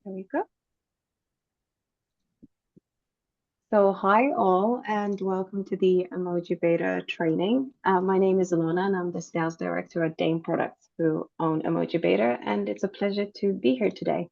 There we go. So hi all and welcome to the Emojibator training. My name is Ilona and I'm the sales director at Dame Products who own Emojibator, and it's a pleasure to be here today.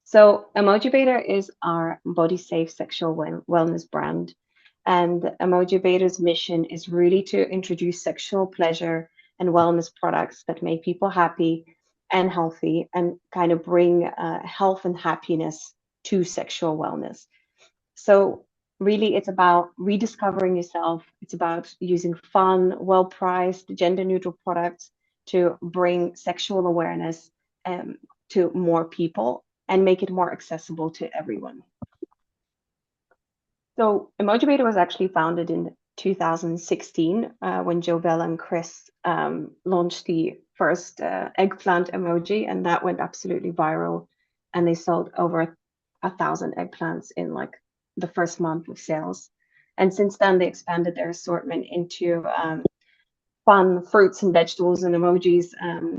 So Emojibator is our body safe sexual wellness brand, and Emojibator's mission is really to introduce sexual pleasure and wellness products that make people happy and healthy and kind of bring health and happiness to sexual wellness. So really, it's about rediscovering yourself. It's about using fun, well-priced, gender-neutral products to bring sexual awareness um, to more people and make it more accessible to everyone. So Emojibator was actually founded in 2016 when Jovel and Chris launched the first eggplant emoji, and that went absolutely viral. And they sold over 1,000 eggplants in like the first month of sales. And since then, they expanded their assortment into fun fruits and vegetables and emojis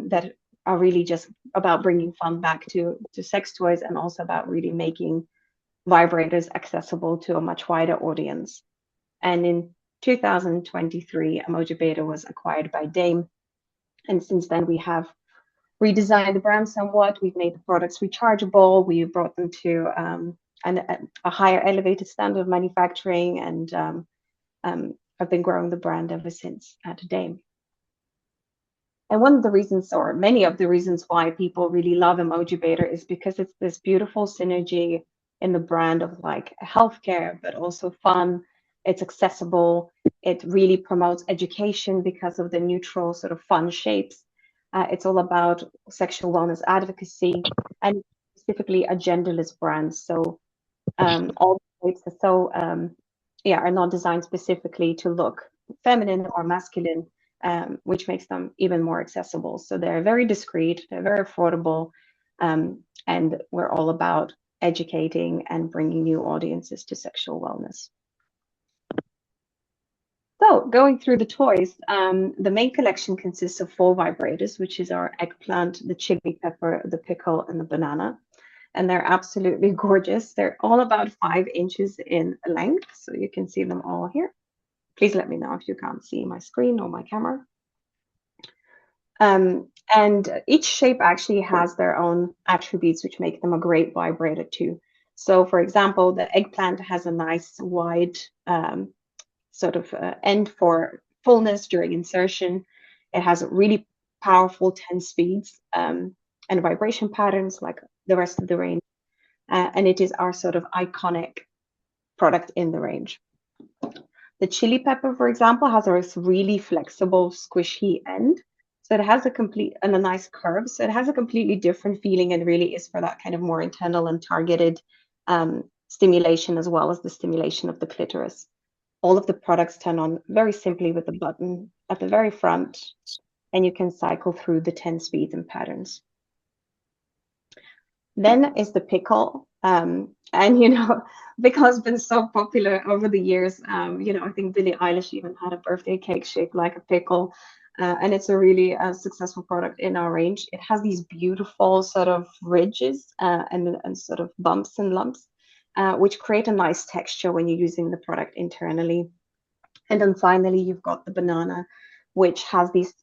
that are really just about bringing fun back to sex toys, and also about really making vibrators accessible to a much wider audience. And in 2023, Emojibator was acquired by Dame. And since then, we have redesigned the brand somewhat. We've made the products rechargeable. We brought them to a higher elevated standard of manufacturing, and have been growing the brand ever since at Dame. And one of the reasons, or many of the reasons why people really love Emojibator is because it's this beautiful synergy in the brand of like healthcare, but also fun. It's accessible. It really promotes education because of the neutral sort of fun shapes. It's all about sexual wellness advocacy and specifically a genderless brand. So all the shapes are are not designed specifically to look feminine or masculine, which makes them even more accessible. So they're very discreet, they're very affordable, and we're all about educating and bringing new audiences to sexual wellness. So going through the toys, the main collection consists of 4 vibrators, which is our eggplant, the chili pepper, the pickle, and the banana. And they're absolutely gorgeous. They're all about 5 inches in length, so you can see them all here. Please let me know if you can't see my screen or my camera. And each shape actually has their own attributes, which make them a great vibrator too. So for example, the eggplant has a nice wide sort of end for fullness during insertion. It has really powerful 10 speeds and vibration patterns like the rest of the range. And it is our sort of iconic product in the range. The chili pepper, for example, has a really flexible, squishy end. So it has a nice curve. So it has a completely different feeling and really is for that kind of more internal and targeted stimulation, as well as the stimulation of the clitoris. All of the products turn on very simply with a button at the very front, and you can cycle through the 10 speeds and patterns. Then is the pickle. And, pickle has been so popular over the years. I think Billie Eilish even had a birthday cake shaped like a pickle. And it's a really successful product in our range. It has these beautiful sort of ridges and sort of bumps and lumps, which create a nice texture when you're using the product internally. And then finally, you've got the banana, which has these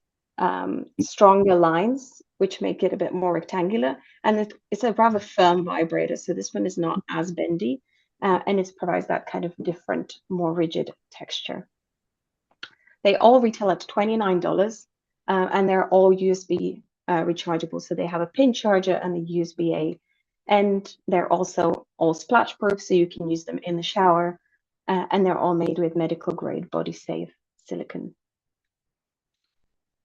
stronger lines, which make it a bit more rectangular. And it's a rather firm vibrator. So this one is not as bendy, and it provides that kind of different, more rigid texture. They all retail at $29, and they're all USB rechargeable. So they have a pin charger and a USB-A. And they're also all splash proof, so you can use them in the shower. And they're all made with medical grade body safe silicone.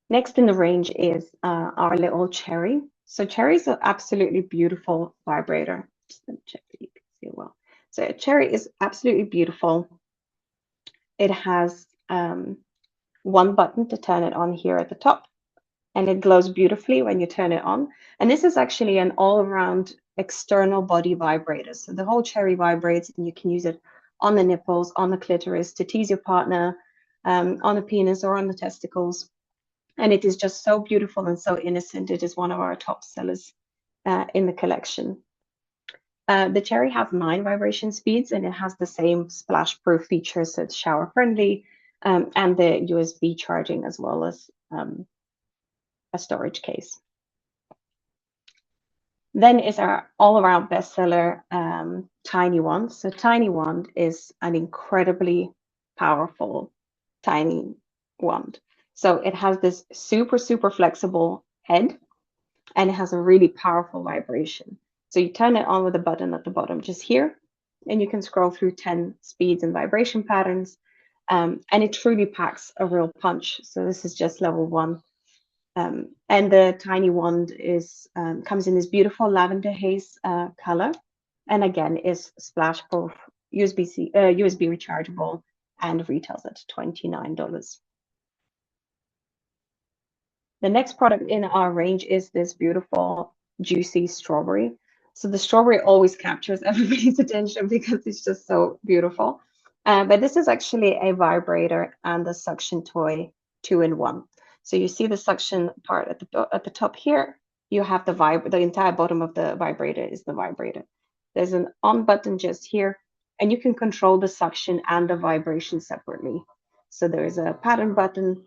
Next in the range is our little cherry. So cherry is an absolutely beautiful vibrator. Just let me check that you can see it well. So cherry is absolutely beautiful. It has one button to turn it on here at the top, and it glows beautifully when you turn it on. And this is actually an all-around external body vibrator. So the whole cherry vibrates, and you can use it on the nipples, on the clitoris, to tease your partner, on the penis or on the testicles. And it is just so beautiful and so innocent. It is one of our top sellers in the collection. The Cherry has 9 vibration speeds and it has the same splash proof features, so it's shower friendly, and the USB charging as well as a storage case. Then is our all-around bestseller, Tiny Wand. So Tiny Wand is an incredibly powerful tiny wand. So it has this super, super flexible head and it has a really powerful vibration. So you turn it on with a button at the bottom just here, and you can scroll through 10 speeds and vibration patterns. And it truly packs a real punch. So this is just level 1. And the tiny wand is comes in this beautiful lavender haze color, and again is splash proof, USB rechargeable, and retails at $29. The next product in our range is this beautiful juicy strawberry. So the strawberry always captures everybody's attention because it's just so beautiful. But this is actually a vibrator and a suction toy 2-in-1. So you see the suction part at the top here. You have the entire bottom of the vibrator is the vibrator. There's an on button just here, and you can control the suction and the vibration separately. So there's a pattern button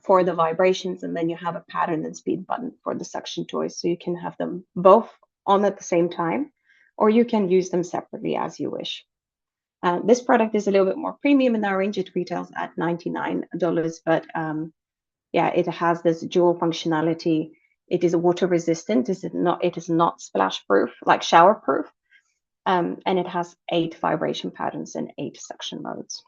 for the vibrations, and then you have a pattern and speed button for the suction toys. So you can have them both on at the same time, or you can use them separately as you wish. This product is a little bit more premium in our range. It retails at $99, but yeah, it has this dual functionality. It is water resistant. It is not splash proof, like shower proof. And it has 8 vibration patterns and 8 suction modes.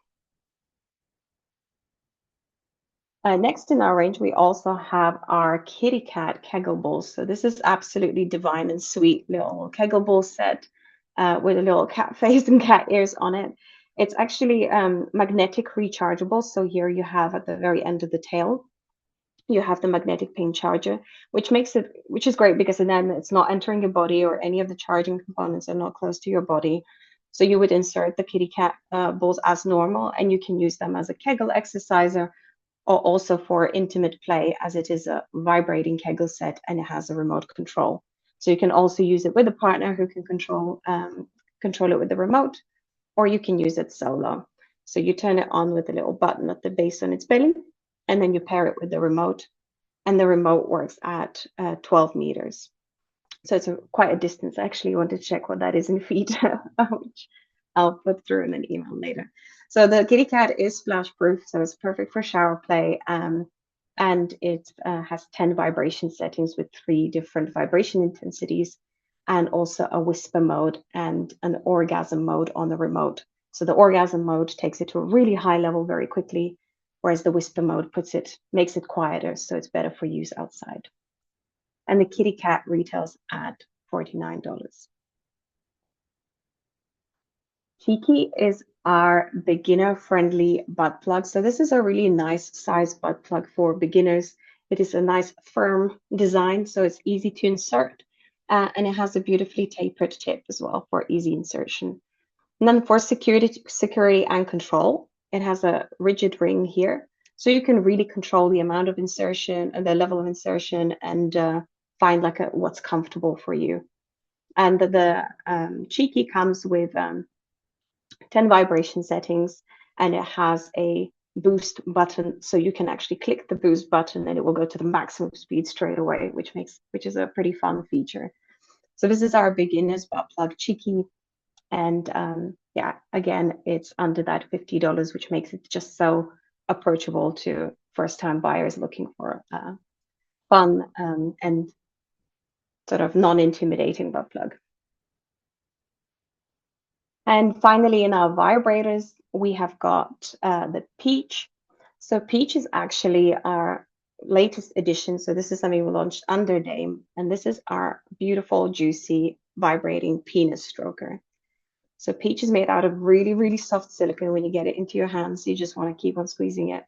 Next in our range, we also have our kitty cat Kegel balls. So this is absolutely divine and sweet little Kegel ball set with a little cat face and cat ears on it. It's actually magnetic rechargeable. So here you have at the very end of the tail, you have the magnetic pin charger, which is great because then it's not entering your body, or any of the charging components are not close to your body. So you would insert the kitty cat balls as normal, and you can use them as a Kegel exerciser, or also for intimate play, as it is a vibrating Kegel set and it has a remote control. So you can also use it with a partner who can control it with the remote, or you can use it solo. So you turn it on with a little button at the base on its belly, and then you pair it with the remote, and the remote works at 12 meters. So it's quite a distance. I actually want to check what that is in feet, which I'll put through in an email later. So the kitty cat is splash proof, so it's perfect for shower play. And it has 10 vibration settings with 3 different vibration intensities, and also a whisper mode and an orgasm mode on the remote. So the orgasm mode takes it to a really high level very quickly, whereas the whisper mode makes it quieter, so it's better for use outside. And the kitty cat retails at $49. Cheeky is our beginner-friendly butt plug. So this is a really nice size butt plug for beginners. It is a nice firm design, so it's easy to insert. And it has a beautifully tapered tip as well for easy insertion. And then for security and control, it has a rigid ring here. So you can really control the amount of insertion and the level of insertion, and find like what's comfortable for you. And the Cheeky comes with 10 vibration settings, and it has a boost button, so you can actually click the boost button and it will go to the maximum speed straight away, which is a pretty fun feature. So this is our beginner's butt plug Cheeky, and yeah, again, it's under that $50, which makes it just so approachable to first-time buyers looking for fun and sort of non-intimidating butt plug. And finally, in our vibrators, we have got the Peach. So Peach is actually our latest edition. So this is something we launched under Dame, and this is our beautiful, juicy, vibrating penis stroker. So Peach is made out of really, really soft silicone. When you get it into your hands, you just want to keep on squeezing it.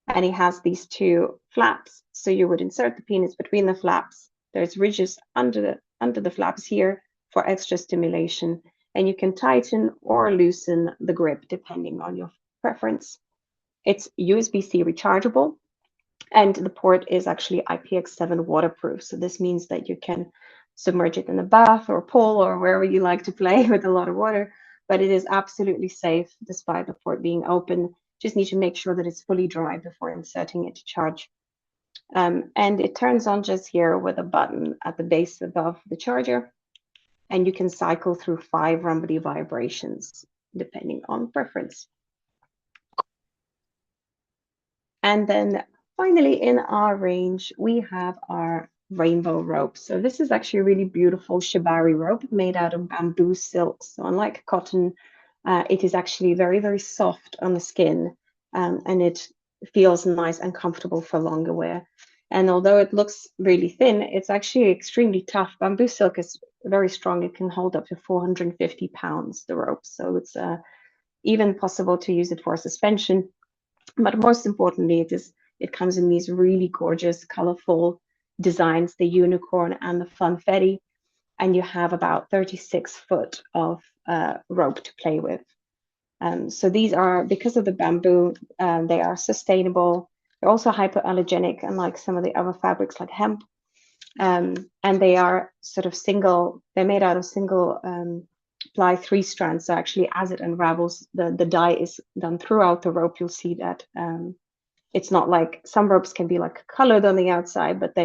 And it has these 2 flaps. So you would insert the penis between the flaps. There's ridges under the flaps here for extra stimulation. And you can tighten or loosen the grip depending on your preference. It's USB-C rechargeable, and the port is actually IPX7 waterproof. So this means that you can submerge it in a bath or pool or wherever you like to play with a lot of water. But it is absolutely safe despite the port being open. Just need to make sure that it's fully dry before inserting it to charge. And it turns on just here with a button at the base above the charger. And you can cycle through 5 rumbly vibrations, depending on preference. And then finally in our range, we have our rainbow rope. So this is actually a really beautiful shibari rope made out of bamboo silk. So unlike cotton, it is actually very, very soft on the skin, and it feels nice and comfortable for longer wear. And although it looks really thin, it's actually extremely tough. Bamboo silk is very strong. It can hold up to 450 pounds, the rope. So it's even possible to use it for suspension. But most importantly, it comes in these really gorgeous, colorful designs, the unicorn and the funfetti, and you have about 36 foot of rope to play with. So these are, because of the bamboo, they are sustainable. They're also hypoallergenic, unlike some of the other fabrics like hemp. And they are sort of they're made out of single ply 3 strands. So actually, as it unravels, the dye is done throughout the rope. You'll see that it's not like some ropes can be like colored on the outside, but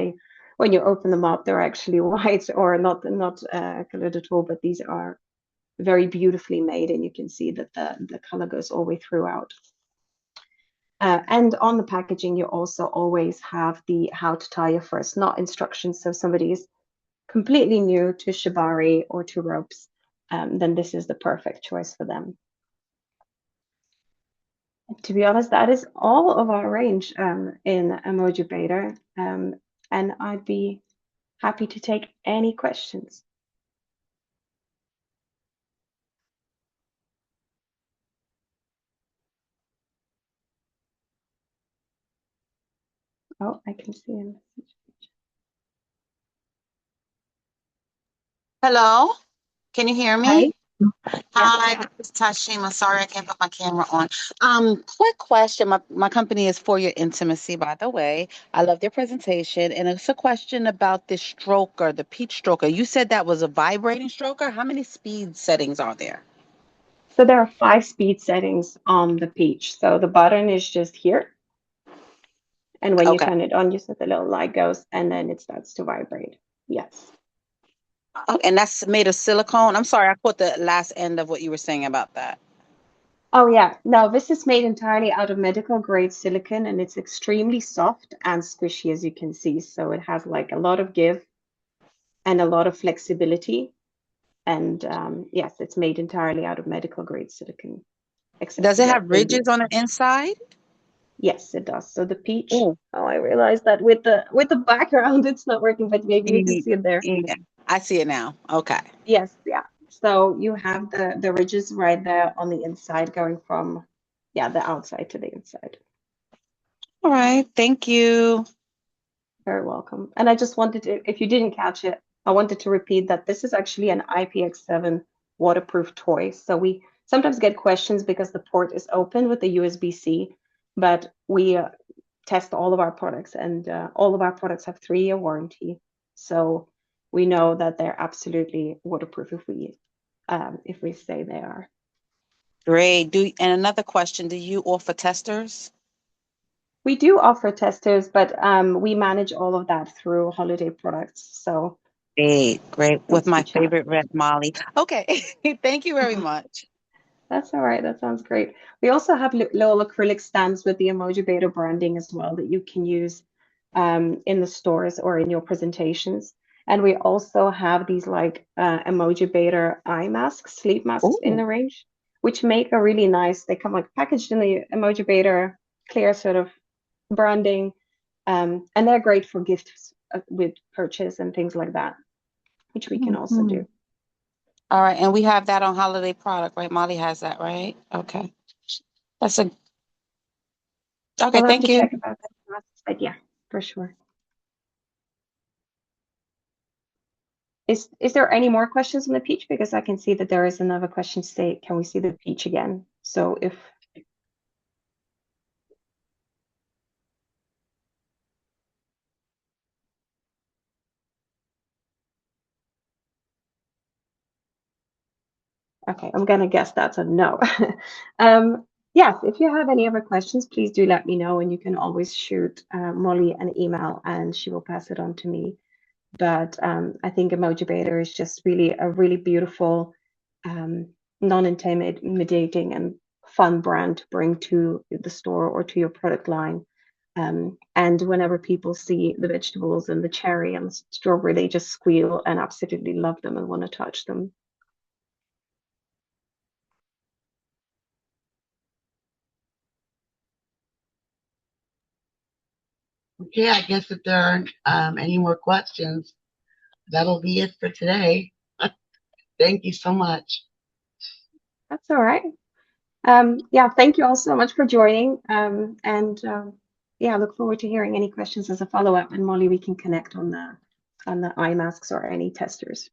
when you open them up, they're actually white or not colored at all. But these are very beautifully made, and you can see that the color goes all the way throughout. And on the packaging, you also always have the how to tie your first knot instructions. So if somebody is completely new to shibari or to ropes, then this is the perfect choice for them. To be honest, that is all of our range in Emojibator, and I'd be happy to take any questions. Oh, I can see him. Hello, can you hear Hi. me? Yes. Hi, this is Tashima. Sorry, I can't put my camera on. Quick question. My company is For Your Intimacy, by the way. I love their presentation, and it's a question about the stroker, the peach stroker. You said that was a vibrating stroker. How many speed settings are there? So there are 5 speed settings on the Peach. So the button is just here. And when you Okay. turn it on, you see the little light goes and then it starts to vibrate. Yes. Oh, and that's made of silicone. I'm sorry, I caught the last end of what you were saying about that. Oh, yeah. No, this is made entirely out of medical grade silicon and it's extremely soft and squishy, as you can see. So it has like a lot of give and a lot of flexibility. And yes, it's made entirely out of medical grade silicon, except Does for it the have ridges on ABS. the inside? Yes, it does. So the peach. Oh, Oh, I realized that with the background, it's not working, but maybe you can see it there. yeah. I see it now. Okay. Yes, yeah. So you have the ridges right there on the inside going from, yeah, the outside to the inside. All right. Thank you. Very welcome. And I just wanted to, if you didn't catch it, I wanted to repeat that this is actually an IPX7 waterproof toy. So we sometimes get questions because the port is open with the USB-C, but we test all of our products and all of our products have 3-year warranty. So we know that they're absolutely waterproof if we say they are. Great. And another question, do you offer testers? We do offer testers, but we manage all of that through Holiday products. So Great, great. With once we my chat. favorite red Molly. Okay. Thank you very much. That's all right. That sounds great. We also have little acrylic stands with the Emojibator branding as well that you can use in the stores or in your presentations. And we also have these like Emojibator eye masks, sleep masks in Oh, the range, which make a really nice, they come like packaged in the Emojibator clear sort of branding. And they're great for gifts with purchase and things like that, which we can also mhm. do. All right. And we have that on holiday product, right? Molly has that, right? Okay. That's a, okay. We'll have to Thank you. check about that, but yeah, for sure. Is there any more questions on the peach? Because I can see that there is another question state. Can we see the peach again? So if Okay, I'm gonna guess that's a no. Yes, if you have any other questions, please do let me know, and you can always shoot Molly an email, and she will pass it on to me. But I think Emojibator is just really a really beautiful, um, non-intimidating and fun brand to bring to the store or to your product line. And whenever people see the vegetables and the cherry and the strawberry, they just squeal and absolutely love them and want to touch them. Okay, I guess if there aren't any more questions, that'll be it for today. Thank you so much. That's all right. Yeah, thank you all so much for joining. And yeah, I look forward to hearing any questions as a follow-up. And Molly, we can connect on the eye masks or any testers.